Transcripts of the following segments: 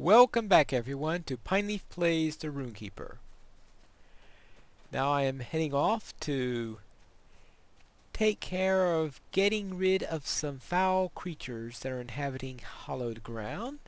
Welcome back everyone to Pineleaf Plays the Rune-keeper. Now I am heading off to take care of getting rid of some foul creatures that are inhabiting hallowed ground.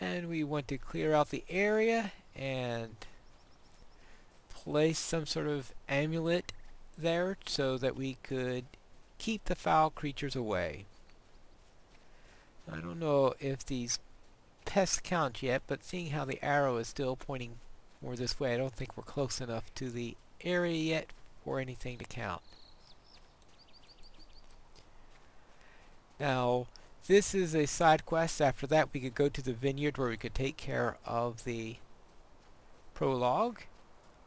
And we want to clear out the area and place some sort of amulet there so that we could keep the foul creatures away. I don't know if these pests count yet, but seeing how the arrow is still pointing more this way, I don't think we're close enough to the area yet for anything to count. Now, this is a side quest. After that, we could go to the vineyard where we could take care of the prologue,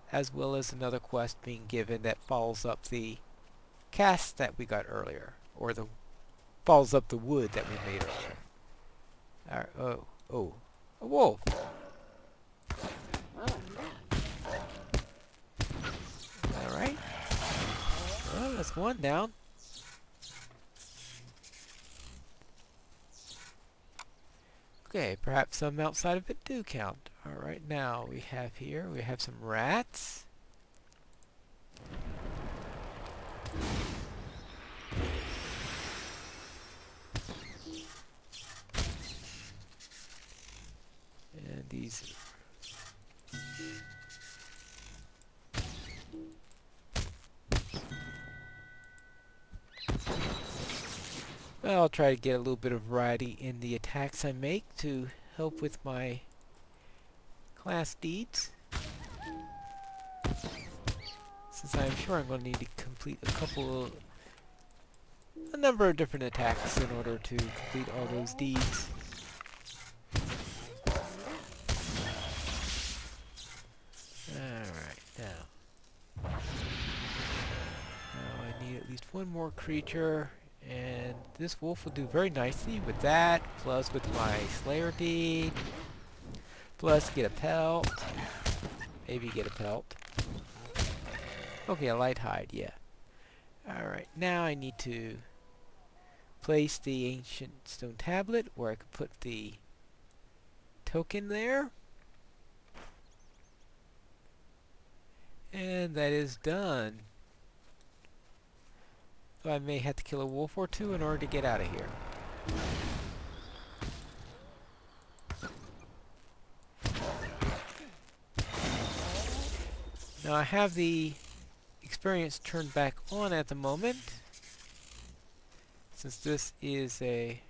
as well as another quest being given that follows up the cast that we got earlier, or the follows up the wood that we made earlier. Oh, a wolf. Alright. Well, that's one down. Okay, perhaps some outside of it do count. Alright, now we have some rats. And these... Well, I'll try to get a little bit of variety in the attacks I make to help with my class deeds. Since I'm sure I'm going to need to complete a number of different attacks in order to complete all those deeds. Alright, now I need at least one more creature, and this wolf will do very nicely with that, plus with my Slayer deed, plus get a pelt, maybe get a pelt. Okay, a light hide, yeah. Alright, now I need to place the ancient stone tablet where I can put the token there. And that is done. So I may have to kill a wolf or two in order to get out of here. Now I have the experience turned back on at the moment, since this is a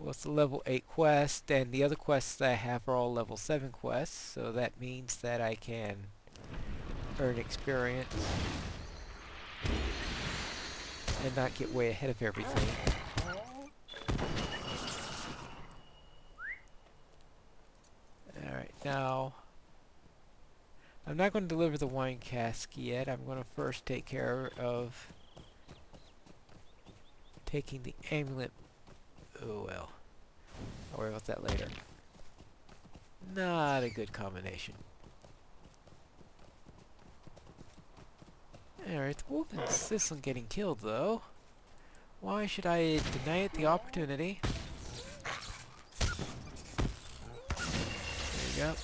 it's a level 8 quest, and the other quests that I have are all level 7 quests, so that means that I can earn experience and not get way ahead of everything. Alright, now I'm not going to deliver the wine cask yet. I'm going to first take care of taking the amulet. Oh well. I'll worry about that later. Not a good combination. Alright, the wolf insists on getting killed though. Why should I deny it the opportunity? There you go.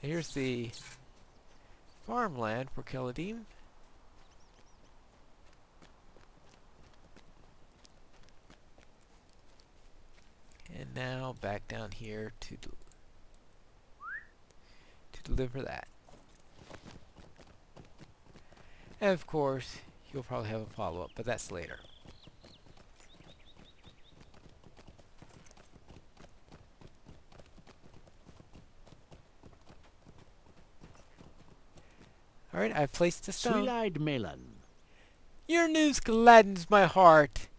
Here's the farmland for Keladim. And now back down here to deliver that. And of course, you'll probably have a follow-up, but that's later. Alright, I've placed the stone. Sweet-eyed Melon. Your news gladdens my heart,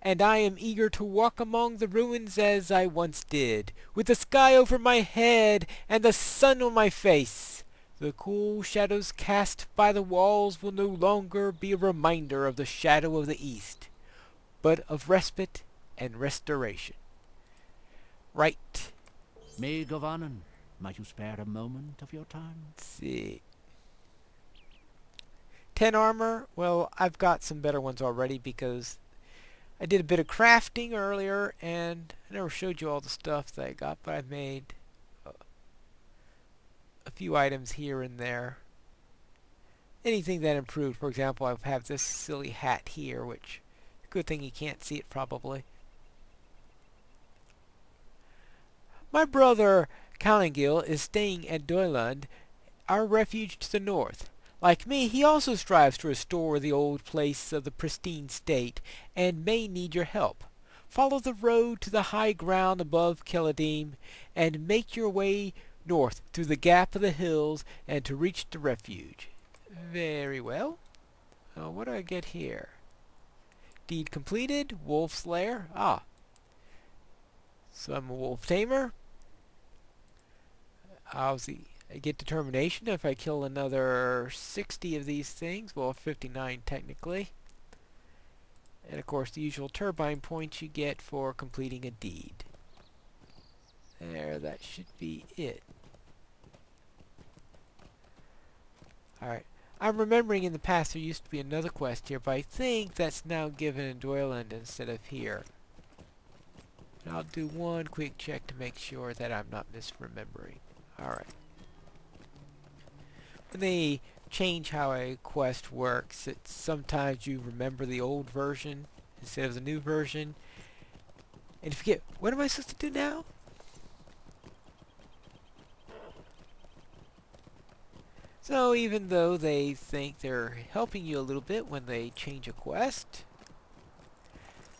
and I am eager to walk among the ruins as I once did, with the sky over my head and the sun on my face. The cool shadows cast by the walls will no longer be a reminder of the shadow of the east, but of respite and restoration. Right. Maid of Annen, might you spare a moment of your time? Let's see. 10 armor. Well, I've got some better ones already because I did a bit of crafting earlier, and I never showed you all the stuff that I got, but I made a few items here and there. Anything that improved. For example, I have this silly hat here, which, good thing you can't see it probably. My brother Calangil is staying at Doyland, our refuge to the north. Like me, he also strives to restore the old place of the pristine state, and may need your help. Follow the road to the high ground above Keladim, and make your way north through the gap of the hills, and to reach the refuge. Very well. What do I get here? Deed completed. Wolf's lair. Ah. So I'm a wolf tamer. I get determination if I kill another 60 of these things. Well, 59 technically. And of course the usual turbine points you get for completing a deed. There, that should be it. Alright. I'm remembering in the past there used to be another quest here, but I think that's now given in Doyland instead of here. And I'll do one quick check to make sure that I'm not misremembering. Alright. When they change how a quest works, it's sometimes you remember the old version instead of the new version. And you forget, what am I supposed to do now? So even though they think they're helping you a little bit when they change a quest,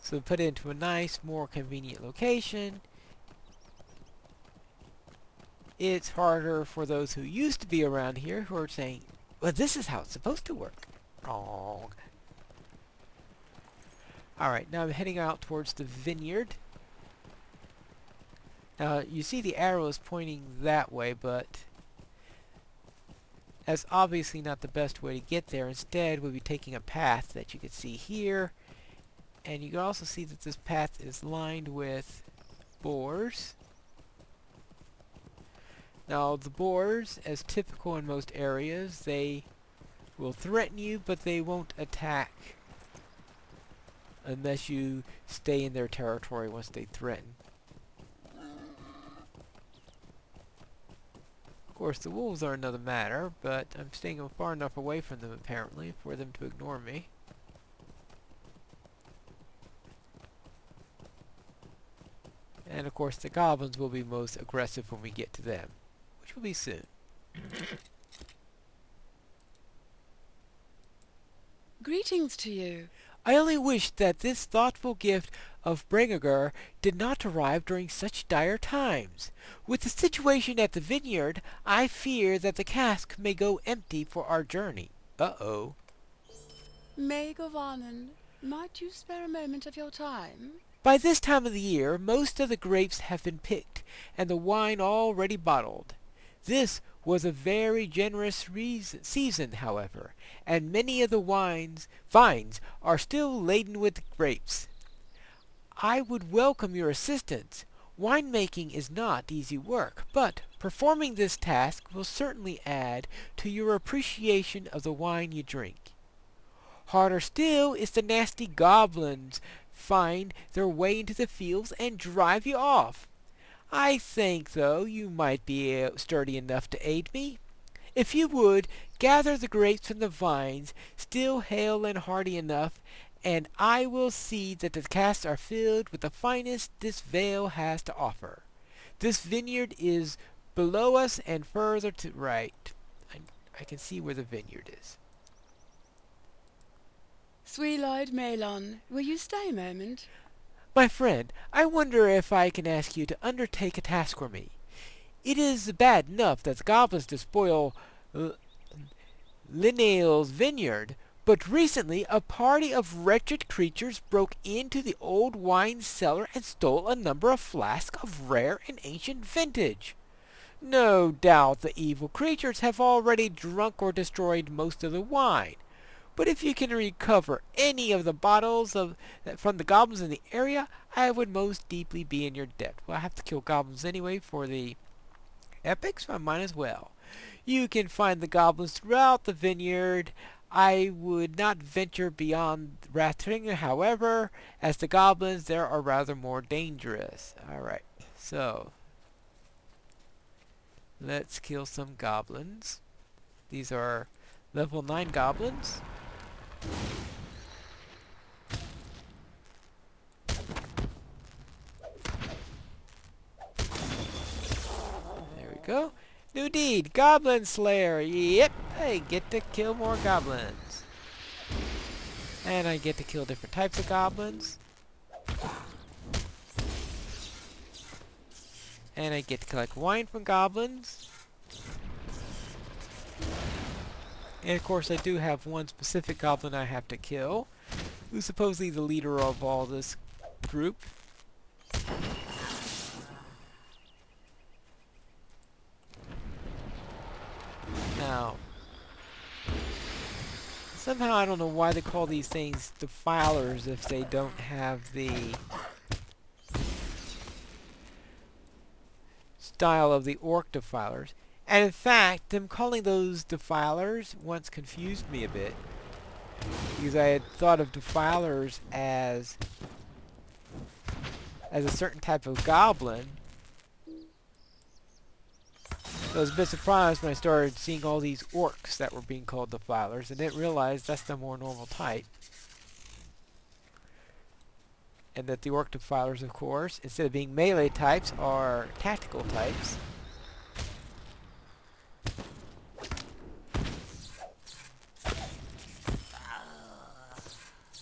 so put it into a nice, more convenient location, it's harder for those who used to be around here who are saying, well, this is how it's supposed to work. Wrong. Alright, now I'm heading out towards the vineyard. Now, you see the arrows pointing that way, but that's obviously not the best way to get there. Instead, we'll be taking a path that you can see here. And you can also see that this path is lined with boars. Now, the boars, as typical in most areas, they will threaten you, but they won't attack unless you stay in their territory once they threaten. Of course, the wolves are another matter, but I'm staying far enough away from them, apparently, for them to ignore me. And of course, the goblins will be most aggressive when we get to them, which will be soon. Greetings to you. I only wish that this thoughtful gift of Brengager did not arrive during such dire times. With the situation at the vineyard, I fear that the cask may go empty for our journey. Uh-oh. May Govanen, might you spare a moment of your time? By this time of the year, most of the grapes have been picked, and the wine already bottled. This was a very generous season, however, and many of the vines are still laden with grapes. I would welcome your assistance. Winemaking is not easy work, but performing this task will certainly add to your appreciation of the wine you drink. Harder still is the nasty goblins find their way into the fields and drive you off. I think, though, you might be sturdy enough to aid me. If you would, gather the grapes from the vines, still hale and hearty enough, and I will see that the casks are filled with the finest this vale has to offer. This vineyard is below us and further to right. I can see where the vineyard is. Sweet-eyed Melon, will you stay a moment? My friend, I wonder if I can ask you to undertake a task for me. It is bad enough that the goblins despoil Linnale's vineyard, but recently a party of wretched creatures broke into the old wine cellar and stole a number of flasks of rare and ancient vintage. No doubt the evil creatures have already drunk or destroyed most of the wine. But if you can recover any of the bottles from the goblins in the area, I would most deeply be in your debt. Well, I have to kill goblins anyway for the epic, so I might as well. You can find the goblins throughout the vineyard. I would not venture beyond Rathinger, however, as the goblins there are rather more dangerous. Alright, so let's kill some goblins. These are level 9 goblins. There we go. New deed, Goblin Slayer. Yep, I get to kill more goblins. And I get to kill different types of goblins. And I get to collect wine from goblins. And of course I do have one specific goblin I have to kill, who's supposedly the leader of all this group. Now, somehow I don't know why they call these things defilers if they don't have the style of the orc defilers. And in fact, them calling those defilers once confused me a bit, because I had thought of defilers as a certain type of goblin. So I was a bit surprised when I started seeing all these orcs that were being called defilers, and didn't realize that's the more normal type. And that the orc defilers, of course, instead of being melee types, are tactical types.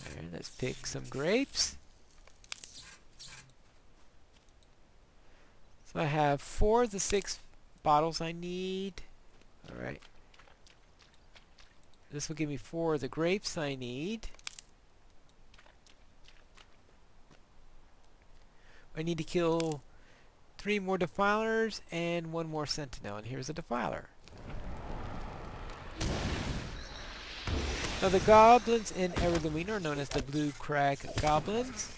Alright, let's pick some grapes. So I have 4 of the 6 bottles I need. Alright. This will give me 4 of the grapes I need. I need to kill 3 more defilers and 1 more sentinel, and here's a defiler. Now the goblins in Everlumin are known as the Blue Crag Goblins.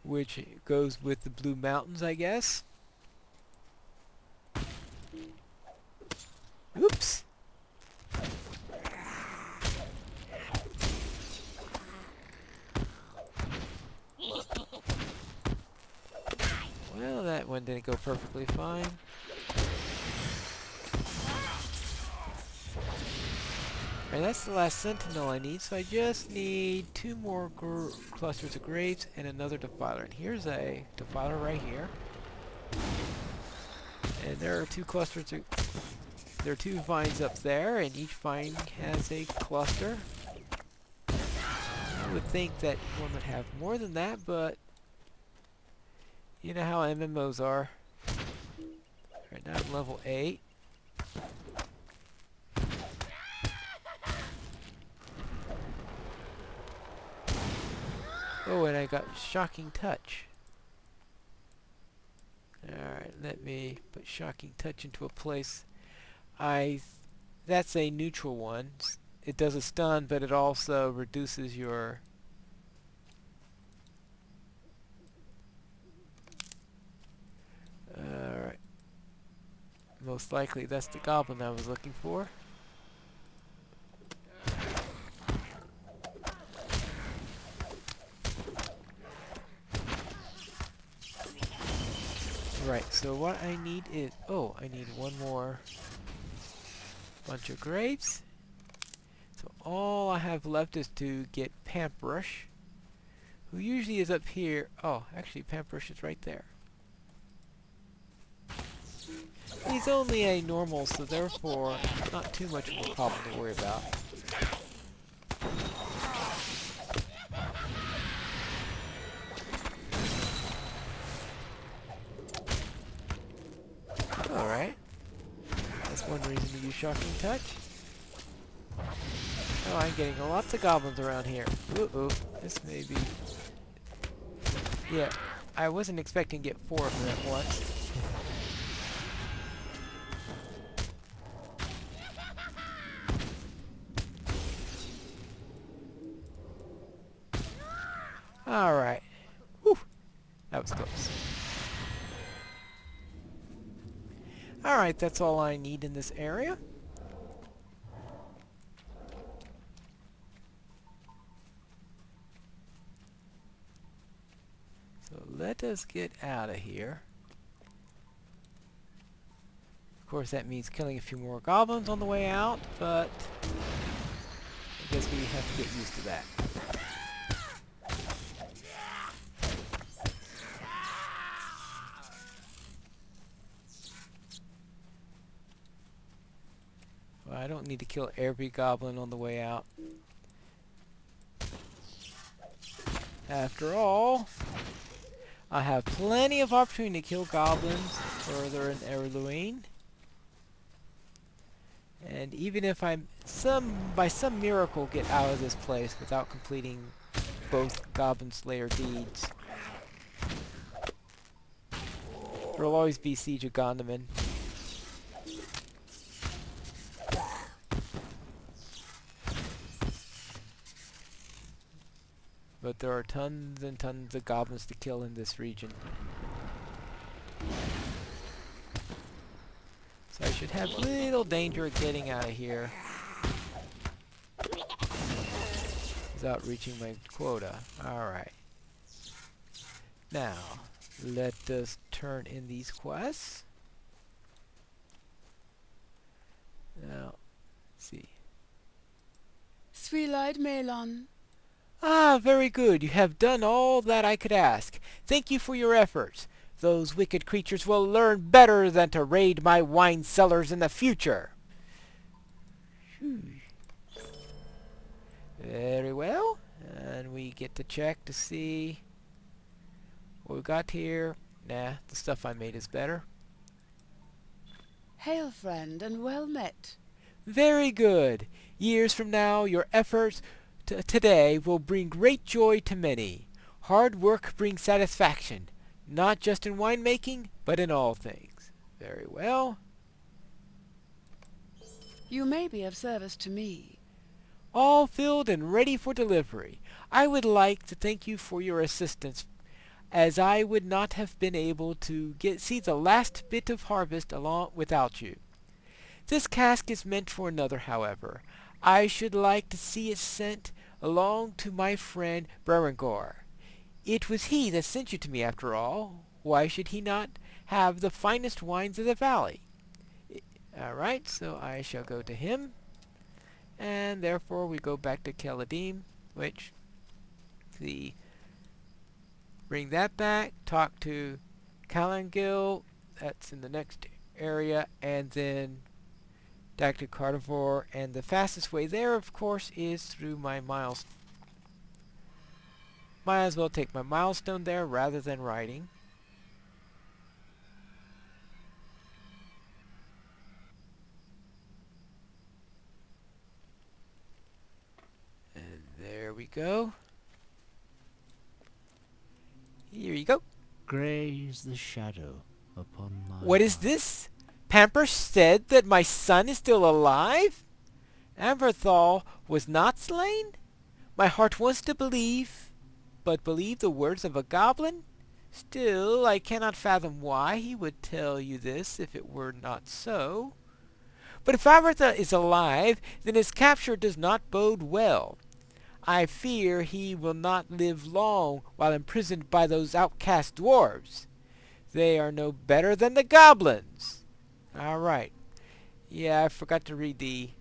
Which goes with the Blue Mountains, I guess. Oops! Well, that one didn't go perfectly fine. Alright, that's the last sentinel I need, so I just need 2 more clusters of grapes and another defiler. And here's a defiler right here. And there are 2 clusters there are 2 vines up there, and each vine has a cluster. I would think that one would have more than that, but you know how MMOs are. Alright, now I'm level 8. Oh, and I got Shocking Touch. Alright, let me put Shocking Touch into a place. That's a neutral one. It does a stun, but it also reduces your... Alright. Most likely that's the goblin I was looking for. Right, so what I need is... Oh, I need 1 more bunch of grapes. So all I have left is to get Pamprush, who usually is up here. Oh, actually Pamprush is right there. He's only a normal, so therefore not too much of a problem to worry about. Alright. That's one reason to use Shocking Touch. Oh, I'm getting lots of goblins around here. Uh-oh. This may be... Yeah, I wasn't expecting to get 4 of them at once. Alright. Whew. That was close. Alright, that's all I need in this area. So let us get out of here. Of course, that means killing a few more goblins on the way out, but I guess we have to get used to that. Well, I don't need to kill every goblin on the way out. After all, I have plenty of opportunity to kill goblins further in Erluine. And even if I by some miracle get out of this place without completing both Goblin Slayer deeds, there will always be Siege of Gondomin. But there are tons and tons of goblins to kill in this region. So I should have little danger of getting out of here without reaching my quota. Alright. Now, let us turn in these quests. Now, let's see. Three-eyed Melon. Ah, very good. You have done all that I could ask. Thank you for your efforts. Those wicked creatures will learn better than to raid my wine cellars in the future. Very well. And we get to check to see what we got here. Nah, the stuff I made is better. Hail, friend, and well met. Very good. Years from now, your efforts today will bring great joy to many. Hard work brings satisfaction, not just in winemaking, but in all things. Very well. You may be of service to me. All filled and ready for delivery. I would like to thank you for your assistance, as I would not have been able to see the last bit of harvest along without you. This cask is meant for another, however. I should like to see it sent along to my friend Berengor. It was he that sent you to me, after all. Why should he not have the finest wines of the valley? Alright, so I shall go to him. And therefore we go back to Keladim, which, bring that back, talk to Kalangil, that's in the next area, and then back to Carnivore, and the fastest way there, of course, is through my milestone. Might as well take my milestone there rather than riding. And there we go. Here you go. Grey is the shadow upon my What is heart. this? Pamper said that my son is still alive? Amberthal was not slain? My heart wants to believe, but believe the words of a goblin? Still, I cannot fathom why he would tell you this if it were not so. But if Amberthal is alive, then his capture does not bode well. I fear he will not live long while imprisoned by those outcast dwarves. They are no better than the goblins. Alright. Yeah, I forgot to read the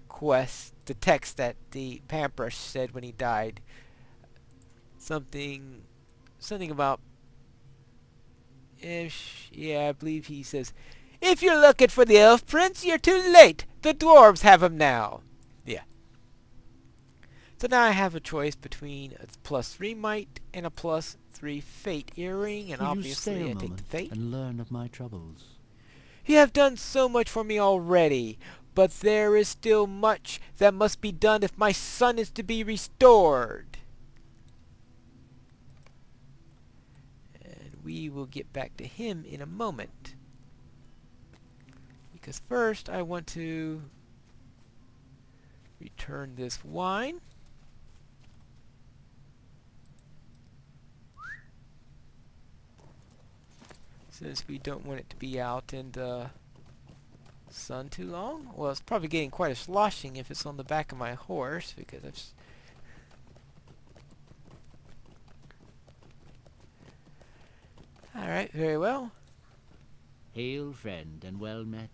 text that the Pamprush said when he died. Something about, yeah, I believe he says, if you're looking for the elf prince, you're too late. The dwarves have him now. Yeah. So now I have a choice between a +3 might and a +3 fate earring, and Will you obviously stay a I take the moment fate. and learn of my troubles? You have done so much for me already, but there is still much that must be done if my son is to be restored. And we will get back to him in a moment. Because first I want to return this wine. Since we don't want it to be out in the Sun too long? Well, it's probably getting quite a sloshing if it's on the back of my horse, because I've... Alright, very well. Hail, friend, and well met.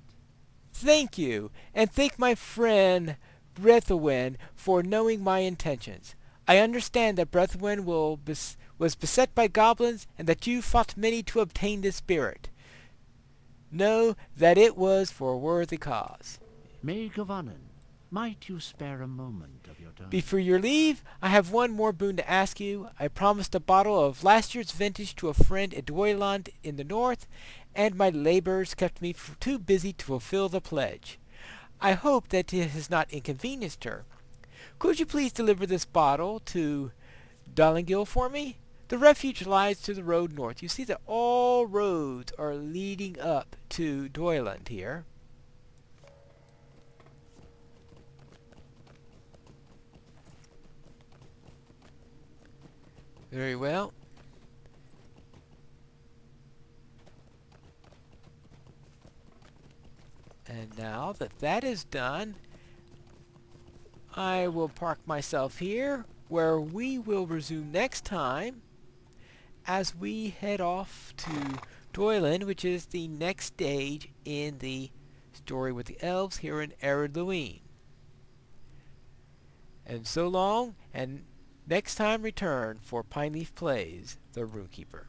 Thank you, and thank my friend Brethowin for knowing my intentions. I understand that Brethowin was beset by goblins, and that you fought many to obtain this spirit. Know that it was for a worthy cause. May Govanen, might you spare a moment of your time? Before your leave, I have one more boon to ask you. I promised a bottle of last year's vintage to a friend at Dwyland in the north, and my labors kept me too busy to fulfill the pledge. I hope that it has not inconvenienced her. Could you please deliver this bottle to Dollingil for me? The refuge lies to the road north. You see that all roads are leading up to Dwyland here. Very well. And now that that is done, I will park myself here, where we will resume next time as we head off to Dwyland, which is the next stage in the story with the elves here in Ered Luin. And so long, and next time return for Pineleaf Plays, the Rune-keeper.